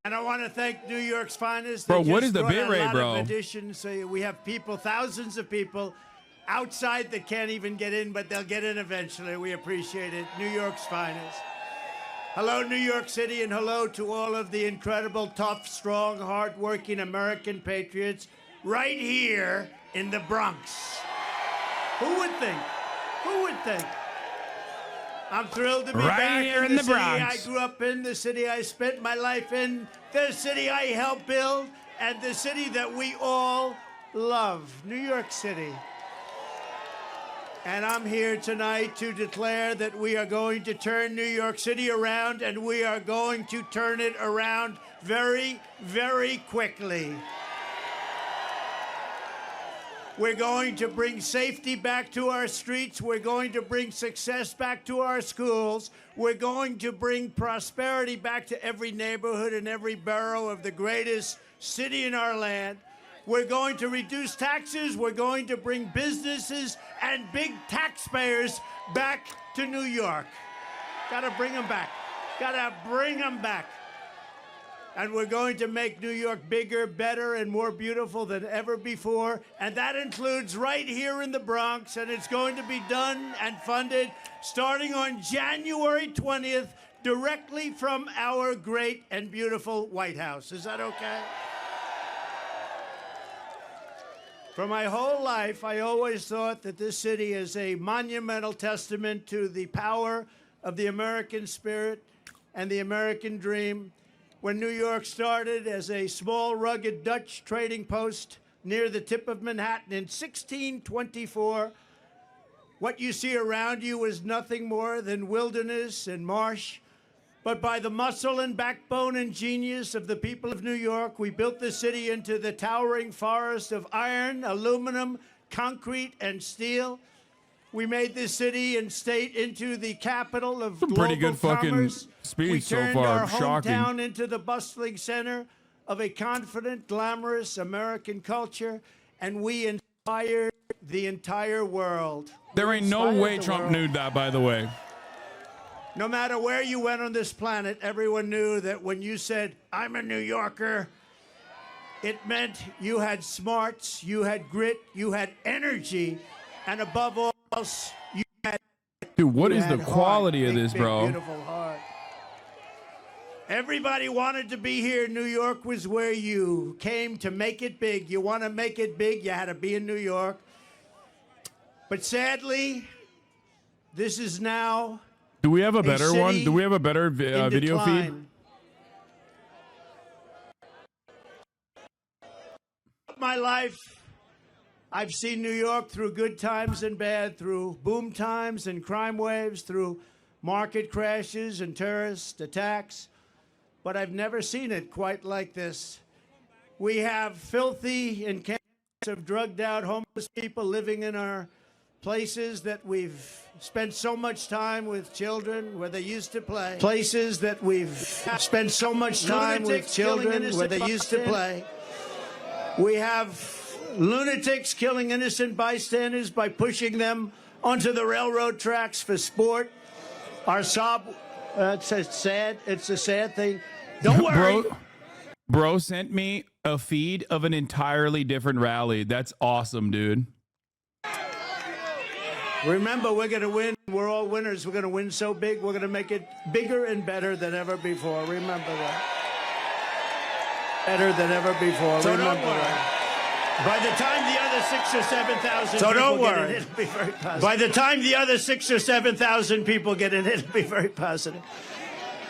And I want to thank New York's finest. Bro, what is the bit rate, bro? Additions. So we have people, thousands of people outside that can't even get in, but they'll get in eventually. We appreciate it. New York's finest. Hello, New York City, and hello to all of the incredible, tough, strong, hardworking American patriots right here in the Bronx. Who would think? Who would think? I'm thrilled to be back here in the city Bronx. I grew up in, the city I spent my life in, the city I helped build, and the city that we all love, New York City. And I'm here tonight to declare that we are going to turn New York City around, and we are going to turn it around very, very quickly. We're going to bring safety back to our streets. We're going to bring success back to our schools. We're going to bring prosperity back to every neighborhood and every borough of the greatest city in our land. We're going to reduce taxes. We're going to bring businesses and big taxpayers back to New York. Gotta bring them back. Gotta bring them back. And we're going to make New York bigger, better, and more beautiful than ever before. And that includes right here in the Bronx. And it's going to be done and funded starting on January 20th, directly from our great and beautiful White House. Is that okay? For my whole life, I always thought that this city is a monumental testament to the power of the American spirit and the American dream. When New York started as a small, rugged Dutch trading post near the tip of Manhattan in 1624, what you see around you is nothing more than wilderness and marsh. But by the muscle and backbone and genius of the people of New York, we built the city into the towering forest of iron, aluminum, concrete, and steel. We made this city and state into the capital of global pretty good commerce. fucking speech so turned far. our Shocking. hometown into the bustling center of a confident, glamorous American culture, and we inspired the entire world. There ain't no way Trump knew that, by the way. No matter where you went on this planet, everyone knew that when you said, "I'm a New Yorker," it meant you had smarts, you had grit, you had energy, and above all else, you had... Dude, what is the quality of this, bro? Beautiful heart. Everybody wanted to be here. New York was where you came to make it big. You want to make it big, you had to be in New York. But sadly, this is now... Do we have a better one? Do we have a better video feed? My life, I've seen New York through good times and bad, through boom times and crime waves, through market crashes and terrorist attacks, but I've never seen it quite like this. We have filthy encampments of drugged out homeless people living in our places that we've spent so much time with children where they used to play. Places that we've spent so much time with children where they used to play. We have lunatics killing innocent bystanders by pushing them onto the railroad tracks for sport. Our it's a sad thing. Don't worry. Bro sent me a feed of an entirely different rally. That's awesome, dude. Remember, we're going to win. We're all winners. We're going to win so big, we're going to make it bigger and better than ever before. Remember that. Better than ever before. So remember that. By the time the other 6,000 or 7,000 people get in, it'll be very positive. By the time the other 6,000 or 7,000 people get in, it'll be very positive.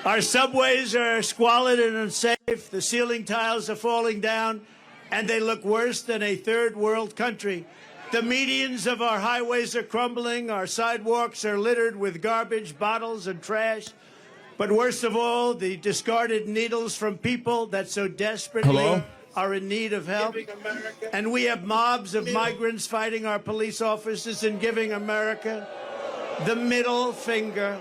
Our subways are squalid and unsafe. The ceiling tiles are falling down, and they look worse than a third world country. The medians of our highways are crumbling. Our sidewalks are littered with garbage, bottles, and trash. But worst of all, the discarded needles from people that so desperately are in need of help. And we have mobs of migrants fighting our police officers and giving America the middle finger.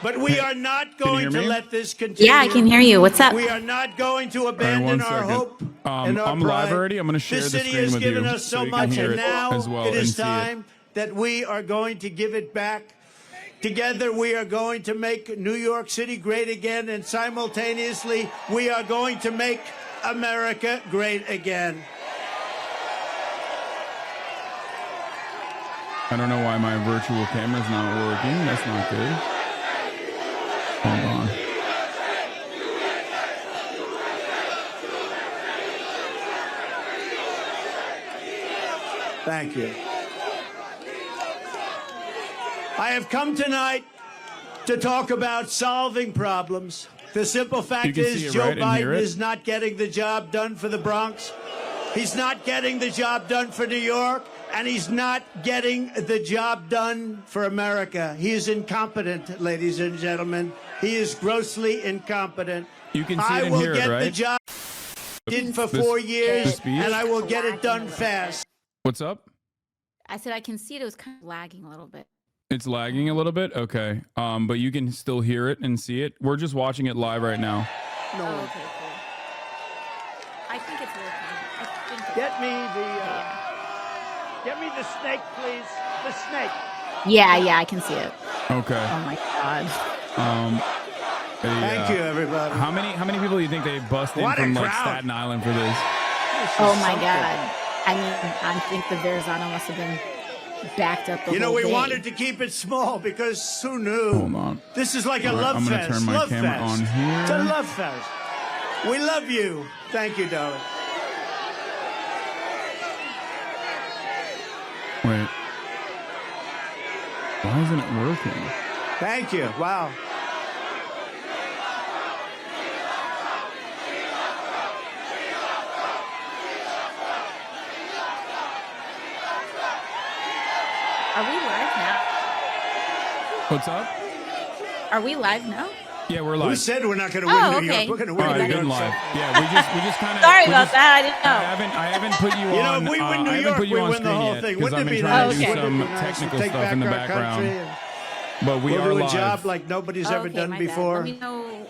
But we are not going to let this continue. Yeah, I can hear you. What's up? We are not going to abandon our hope and our I'm pride. live already. I'm going to share the screen with you. This city has given us so much, and now as well it is time that we are going to give it back Together, we are going to make New York City great again, and simultaneously, we are going to make America great again. I don't know why my virtual camera's not working. That's not good. Hold on. Thank you. I have come tonight to talk about solving problems. The simple fact is Joe Biden is not getting the job done for the Bronx. He's not getting the job done for New York. And he's not getting the job done for America. He is incompetent, ladies and gentlemen. He is grossly incompetent. You can see it and hear it, right? I will get the job did for 4 years, and I will get it done fast. What's up? I said I can see it. It was kind of lagging a little bit. It's lagging a little bit? Okay. But you can still hear it and see it. We're just watching it live right now. No. Oh, okay, cool. I think it's working. I think it's Get me the snake, please. The snake. Yeah, I can see it. Okay. Oh my God. Thank you, everybody. How many people do you think they busted in from like Staten Island for this? Oh my God. I mean, I think the Verrazano must have been backed up the whole we day. wanted to keep it small because who knew? Hold on. This is like a love fest. I'm going to turn my camera on here. It's a love fest. We love you. Thank you, darling. Wait. Why isn't it working? Thank you. Wow. Are we live now? What's up? Are we live now? Yeah, we're live. Who said we're not going to win New okay. York? We're going to win All right, New York. live. Yeah, we just kind of. Sorry about that. I didn't know. I haven't put you on. If we win New I York, haven't put you we on win the screen whole yet thing. because Wouldn't I've it be been trying nice? to do Okay. some Nice to technical take stuff back in the our background. country and But we we'll are do a live. job like nobody's ever Okay, done my bad. before. Let me know.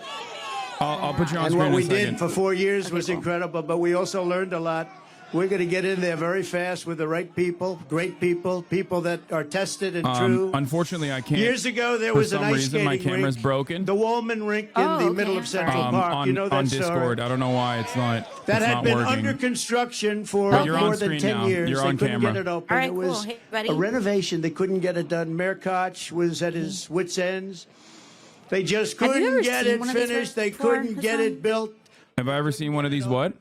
I'll put you on And screen what we in a second. did for 4 years Okay, was cool. incredible, but we also learned a lot. We're going to get in there very fast with the right people, great people, people that are tested and true. Unfortunately, I can't. Years ago, there was for an some ice reason, skating my camera's rink, broken. the Wallman rink in the middle of Central Park. On, You know that on story? Discord. I don't know why it's not. That it's had not been working. under construction for But you're on more than screen 10 now. years. You're They on couldn't camera. get it open. All right, It was cool. Hey, buddy. a renovation. They couldn't get it done. Mayor Koch was at his wits' ends. They just Have you couldn't ever get seen it one of these finished. They before, couldn't get Hasan? it built. Have I ever seen one of these? What?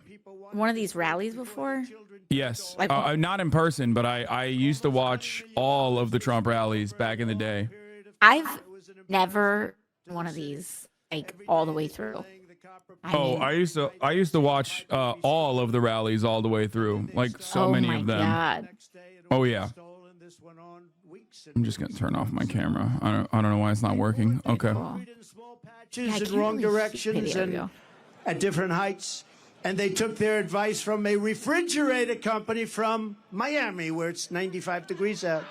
One of these rallies before? Yes. Like- Not in person, but I used to watch all of the Trump rallies back in the day. I've never done one of these like all the way through. I used to watch all of the rallies all the way through, like so many of them. God. Oh yeah. I'm just gonna turn off my camera. I don't know why it's not working. Okay. Cool. Patches I in can't wrong really see- directions there we and go. at different heights. And they took their advice from a refrigerator company from Miami, where it's 95 degrees out.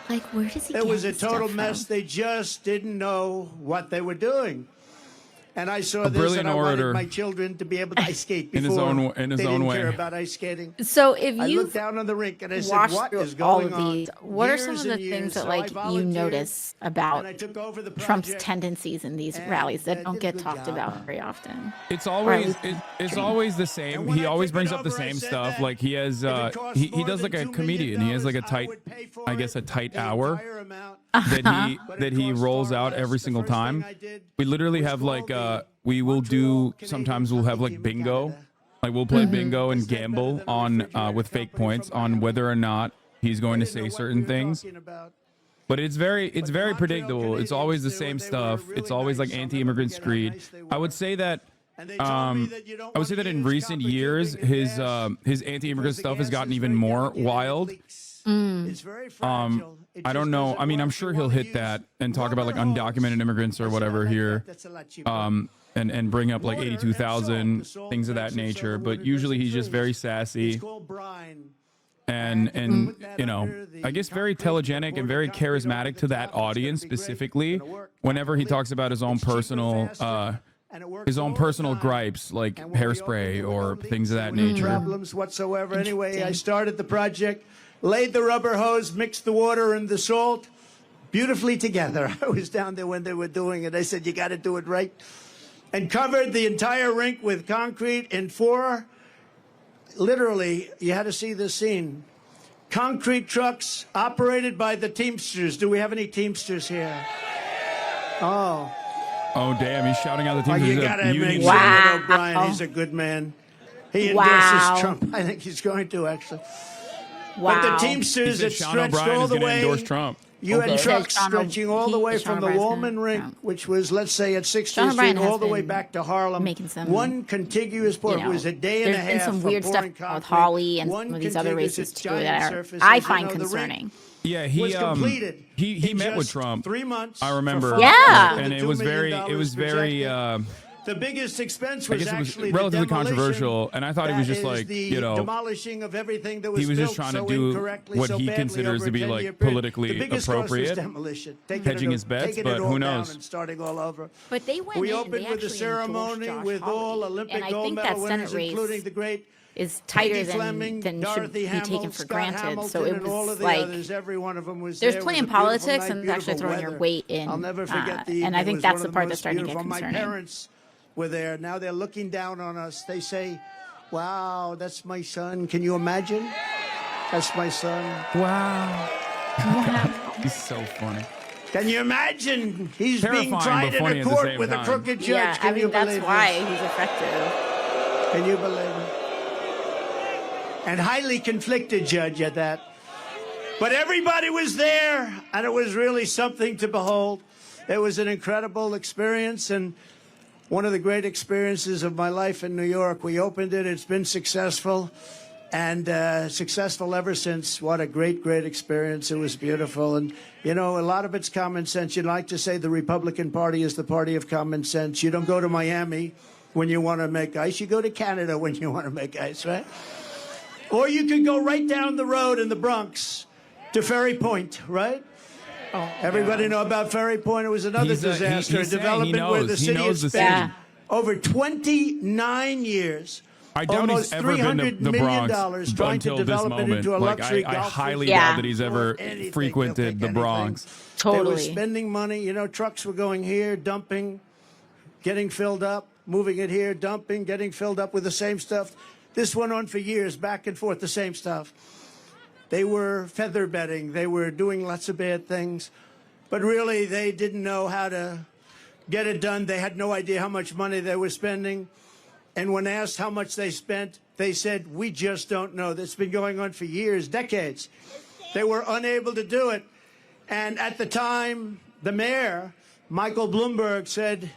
Like, where does he It get was a this stuff total from? mess. They just didn't know what they were doing. And I saw A this, brilliant and I orator. wanted my children to be able to ice skate In his before own they way. didn't care about ice skating. So if I you looked down on the rink and I said, watched "What through is all going of on?" these, what are some Years of the and years. things that So I like you volunteered, notice and about I took over the Trump's project. tendencies in these And, rallies that did don't a get good talked job. about very often? It's always least it's dream. always the same. And when He I always took brings it up the over, I same said stuff. that Like he has if it cost he more does like than a $2 comedian. He has like a million, I tight, would pay for I guess a it, tight the hour entire amount. that he rolls out every single time. We literally have like we will do sometimes we'll have like bingo. Like we'll play bingo and gamble on with fake points on whether or not he's going to say certain things. But it's very predictable. It's always the same stuff. It's always like anti-immigrant screed. I would say that in recent years his anti-immigrant stuff has gotten even more wild. I don't know. I mean, I'm sure he'll hit that and talk about like undocumented immigrants or whatever here. And bring up like 82,000 things of that nature, but usually he's just very sassy and you know, I guess very telegenic and very charismatic to that audience specifically. Whenever he talks about his own personal gripes like hairspray or things of that nature. Problems whatsoever. Anyway, I started the project, laid the rubber hose, mixed the water and the salt, beautifully together. I was down there when they were doing it. I said, you got to do it right. And covered the entire rink with concrete in 4, literally, you had to see this scene, concrete trucks operated by the Teamsters. Do we have any Teamsters here? Oh. Oh, damn, he's shouting out the Oh, Teamsters. you got to make sure Wow. that O'Brien, he's a good man. He endorses Wow. Trump. I think he's going to, actually. Wow. But the Teamsters, He it said Sean stretched O'Brien all is the going to way. endorse Trump. You had Okay. trucks Sean O- stretching all the he- way Sean from the O'Brien's Woolman gonna- Rink, no. which was, let's say, at 60th Sean Street, O'Brien has all the way been back to Harlem. making some, One contiguous port. you know, It was a day and a there's half. been some of weird stuff pouring with concrete. Holly and One some of these other contiguous races too giant that surface. I As you find know, the rink concerning. Yeah, was completed. he in met with just Trump. 3 months. I for remember. $5 Yeah. And it $2 was million very projected. The biggest expense I was guess it was actually relatively the demolition. controversial, and I thought he was just That is like, the you know, demolishing of everything that was he was built just trying to so do incorrectly, what so he badly considers over to a be 10-year like period. politically The biggest cost was appropriate, demolition, hedging his bets, taking but it all who down knows? and starting all over. But they went We in, opened they with a actually ceremony endorsed Josh with all Hawley. Olympic And I gold think medal that winners, Senate including race the great is tighter Peggy than Fleming, should Dorothy be Hamill, taken for Scott granted. Hamilton, So it and all was of the like others. Every one of them was there's there. plenty It of was a beautiful politics night, and actually beautiful throwing your weather. weight in. I'll never forget the and I evening. It think was that's one the of part most that's starting to get beautiful. My concerning. parents were there. Now they're looking down on us. They say, wow, that's my son. Can you imagine? That's my son. Wow. He's so funny. Can you imagine? He's being Terrifying, tried but in funny a at the court same with a time. crooked judge. Yeah, Can I you mean that's believe why this? he's effective. Can you believe it? And highly conflicted judge at that. But everybody was there, and it was really something to behold. It was an incredible experience, and one of the great experiences of my life in New York. We opened it. It's been successful, and successful ever since. What a great, great experience. It was beautiful. And, you know, a lot of it's common sense. You'd like to say the Republican Party is the party of common sense. You don't go to Miami when you want to make ice. You go to Canada when you want to make ice, right? Or you could go right down the road in the Bronx to Ferry Point, right? Oh, Everybody know about Ferry Point. It was another He's a- disaster. he's a saying development he where knows. the He city knows has the spent city. over 29 years. I doubt he's almost ever been to $300 the million Bronx trying to until this develop it moment. into a Like, luxury I golf highly resort doubt that he's ever or anything. frequented They'll the pick anything. Bronx. They were Totally. spending money. You know, trucks were going here, dumping, getting filled up, moving it here, dumping, getting filled up with the same stuff. This went on for years, back and forth, the same stuff. They were feather bedding. They were doing lots of bad things. But really, they didn't know how to get it done. They had no idea how much money they were spending. And when asked how much they spent, they said, we just don't know. That's been going on for years, decades. They were unable to do it. And at the time, the mayor, Michael Bloomberg, said,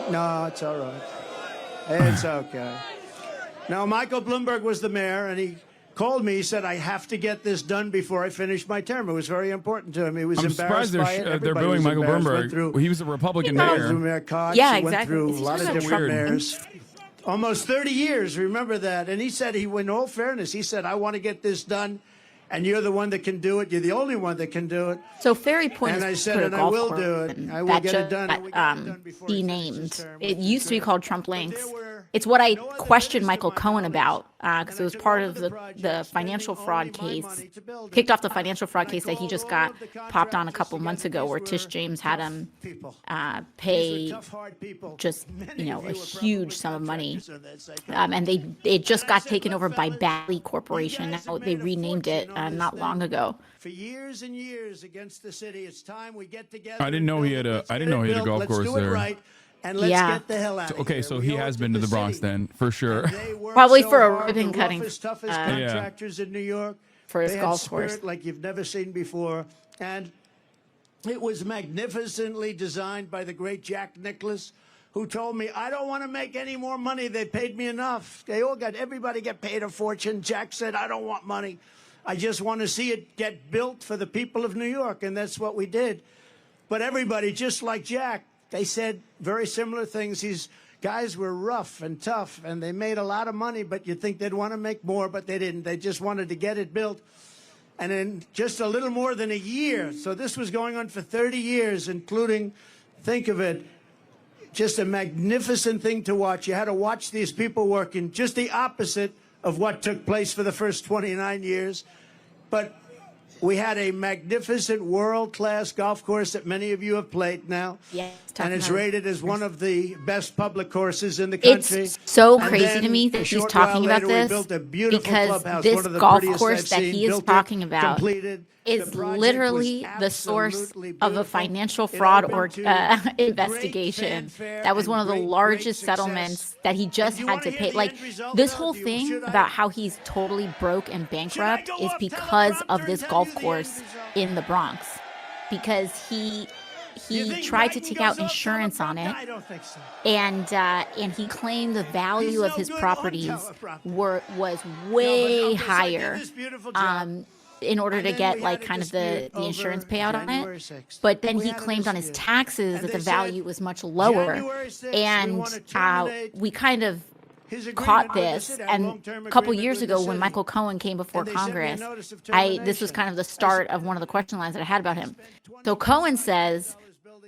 no, it's all right. It's okay. Now, Michael Bloomberg was the mayor, and he called me. He said, I have to get this done before I finish my term. It was very important to him. He was I'm embarrassed surprised by it. they're Everybody booing was Michael embarrassed. Went Bloomberg. through- He was a Republican No. Went through mayor. Mayor Koch. Yeah, He went exactly. through He's a lot of talking about different Trump. mayors. Almost 30 years, remember that. And he said, in all fairness, he said, I want to get this done, and you're the one that can do it. You're the only one that can do it. So Ferry Point And is I said, put a and I golf will course do it. in I will that get it done. and we get it done before he he finishes named. term, It which is used to be great. called Trump But Links. there were It's what I no other questioned bidders Michael than my Cohen colleagues. about And because I it was took part all of the the projects, financial spending fraud only my case, money to build it. kicked off the financial fraud And I case that he called just all got of the popped on a contractors couple months together. ago, where These Tish were James had tough him people. pay These were tough, hard people. just Many a of you were huge probably sum of money, contractors on that site. and it just And I got said, taken "Look, over by fellas, Bally you Corporation. guys Now have they made a renamed it fortune on this not long thing ago. For years and years against the city. It's time we get together. I didn't and know he build had it. a- Let's I get didn't know it he had a built. golf Let's course do it there. right, and let's Yeah. get the hell out of Okay, here. so We he owe has it been to the city. Bronx then, for sure. They worked Probably so for a hard, ribbon the cutting, roughest, toughest yeah. contractors in New York. For his They had golf course. spirit like you've never seen before, and it was magnificently designed by the great Jack Nicklaus, who told me, I don't want to make any more money. They paid me enough. Everybody get paid a fortune. Jack said, I don't want money. I just want to see it get built for the people of New York, and that's what we did. But everybody, just like Jack, they said very similar things. These guys were rough and tough, and they made a lot of money, but you'd think they'd want to make more, but they didn't. They just wanted to get it built. And in just a little more than a year, so this was going on for 30 years, including, think of it, just a magnificent thing to watch. You had to watch these people working, just the opposite of what took place for the first 29 years. But We had a magnificent world-class golf course that many of you have played now. Yes, and it's rated as one of the best public courses in the country. It's so crazy to me that he's talking about this because this golf course that he is talking about is literally the source of a financial fraud or investigation. That was one of the largest settlements that he just had to pay. Like, this whole thing about how he's totally broke and bankrupt is because of this golf course in the Bronx, because he tried to take out insurance on it, and he claimed the value of his properties was way higher in order to get like kind of the insurance payout on it. But then he claimed on his taxes that the value was much lower, and we kind of caught this. And a couple years ago when Michael Cohen came before Congress, this was kind of the start of one of the question lines that I had about him. So Cohen says,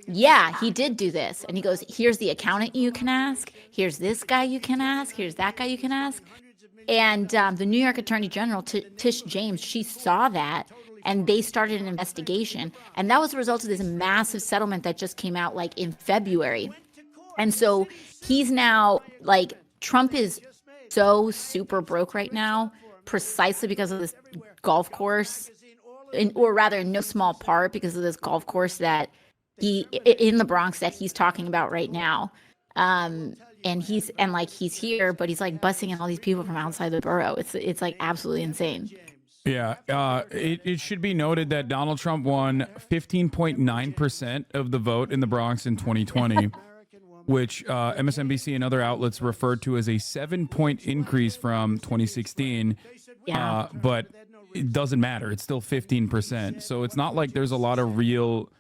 yeah, he did do this. And he goes, here's the accountant you can ask. Here's this guy you can ask. Here's that guy you can ask. And the New York Attorney General, Tish James, she saw that, and they started an investigation. And that was the result of this massive settlement that just came out like in February. And so he's now like, Trump is so super broke right now, precisely because of this golf course, or rather in no small part because of this golf course that in the Bronx that he's talking about right now. And he's here, but he's like bussing in all these people from outside the borough. It's like absolutely insane. Yeah, it should be noted that Donald Trump won 15.9% of the vote in the Bronx in 2020, which MSNBC and other outlets referred to as a 7-point increase from 2016. Yeah. But it doesn't matter. It's still 15%. So it's not like there's a lot of real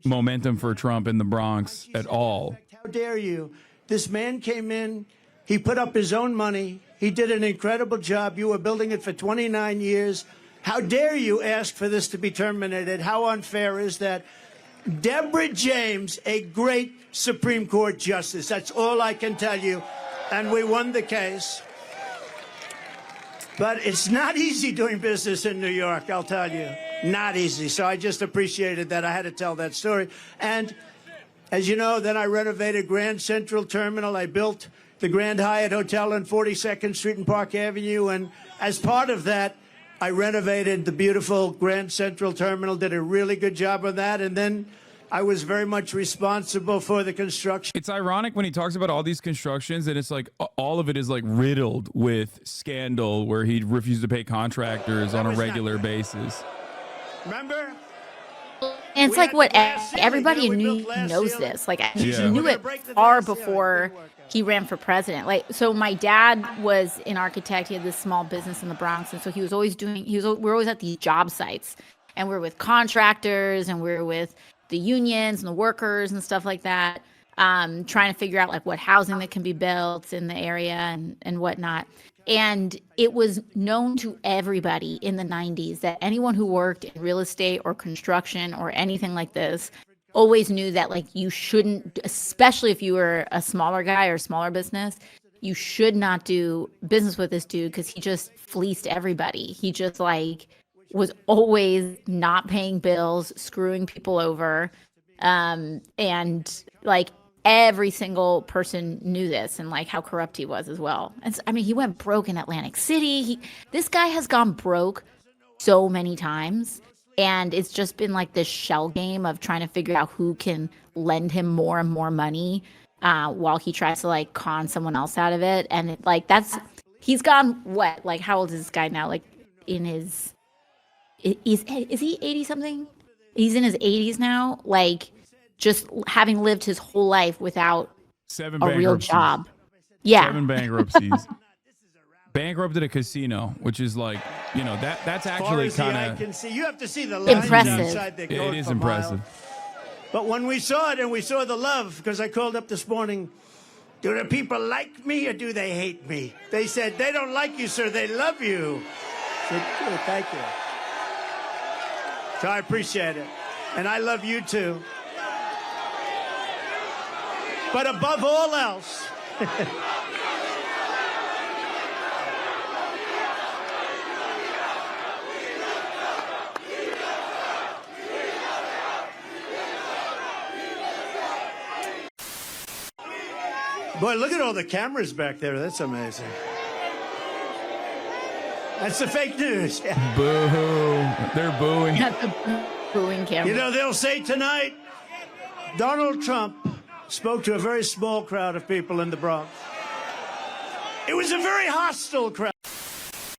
momentum for Trump in the Bronx at all. How dare you? This man came in, he put up his own money, he did an incredible job. You were building it for 29 years. How dare you ask for this to be terminated? How unfair is that? Deborah James, a great Supreme Court justice. That's all I can tell you. And we won the case. But it's not easy doing business in New York, I'll tell you. Not easy. So I just appreciated that. I had to tell that story. And as you know, then I renovated Grand Central Terminal. I built the Grand Hyatt Hotel on 42nd Street and Park Avenue. And as part of that, I renovated the beautiful Grand Central Terminal, did a really good job of that. And then I was very much responsible for the construction. It's ironic when he talks about all these constructions and it's like all of it is like riddled with scandal where he refused to pay contractors on a regular basis. Remember? And it's like what everybody knows this. Like he knew it far before he ran for president. Like, so my dad was an architect. He had this small business in the Bronx, and so he was always we're always at these job sites, and we're with contractors, and we're with the unions and the workers and stuff like that, trying to figure out like what housing that can be built in the area and whatnot. And it was known to everybody in the 90s that anyone who worked in real estate or construction or anything like this always knew that like you shouldn't, especially if you were a smaller guy or smaller business, you should not do business with this dude because he just fleeced everybody. He just like was always not paying bills, screwing people over. And like every single person knew this and like how corrupt he was as well. And I mean, he went broke in Atlantic City. This guy has gone broke so many times, and it's just been like this shell game of trying to figure out who can lend him more and more money while he tries to like con someone else out of it. And it, like he's gone what? Like how old is this guy now? Like in his is he 80 something? He's in his 80s now. Like just having lived his whole life without a real job. Yeah. 7 bankruptcies. Bankrupted a casino, which is like, you know, that's actually kind of you have to see the lines impressive. Outside the it is impressive. Mile. But when we saw it and we saw the love, because I called up this morning, do the people like me or do they hate me? They said, they don't like you, sir. They love you. I said, good, thank you. So I appreciate it. And I love you too. But above all else, Boy, look at all the cameras back there. That's amazing. That's the fake news. Yeah. Boo. They're booing. The booing camera. You know, they'll say tonight, Donald Trump spoke to a very small crowd of people in the Bronx. It was a very hostile crowd.